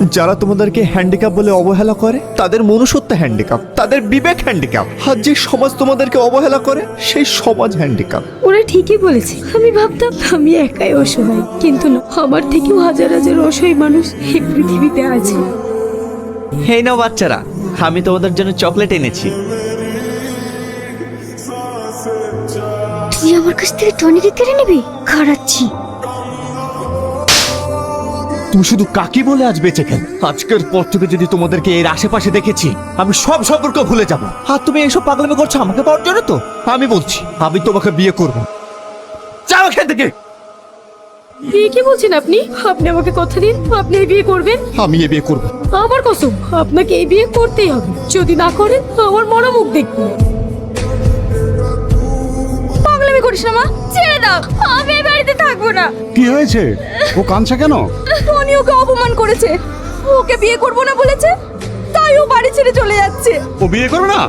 যারা তোমাদেরকে হ্যান্ডিক্যাপ বলে অবহেলা করে তাদের মনুষ্যত্ব হ্যান্ডিক্যাপ, তাদের বিবেক হ্যান্ডিক্যাপ। আর যে সমাজ তোমাদেরকে অবহেলা করে সেই সমাজ হ্যান্ডিক্যাপ। ওরা ঠিকই বলেছে। আমি ভাবতাম আমি একাই অসহায়, কিন্তু না, আমার থেকেও হাজার হাজার অসহায় মানুষ এই পৃথিবীতে আছে। এই নাও বাচ্চারা, আমি তোমাদের জন্য চকলেট এনেছি। তুই আমার কাছ থেকে টনিকে কেড়ে নিবি? খাড়াচ্ছি। তুমি শুধু কাকি বলে আজ বেঁচে গেল। আজকের পর থেকে যদি তোমাদেরকে এর আশেপাশে দেখেছি আমি সব সম্পর্ক ভুলে যাব। আর তুমি এইসব পাগলামি করছো আমাকে পাওয়ার জন্য? তো আমি বলছি আমি তোমাকে বিয়ে করব। যাও এখান থেকে। বিয়ে কি বলছেন আপনি? আপনি আমাকে কথা দিন, আপনি এই বিয়ে করবেন। আমি এ বিয়ে করব। আমার কসম, আপনাকে এই বিয়ে করতেই হবে। যদি না করেন আমার মরা মুখ দেখবো। পাগলামি করিস না মা, ছেড়ে দাও। আমি এই বাড়িতে থাকবো না। কি হয়েছে? ও কাঁদছে কেন? টনি ওকে অপমান করেছে, ওকে বিয়ে করবো না বলেছে, তাই ও বাড়ি ছেড়ে চলে যাচ্ছে। ও বিয়ে করবে না?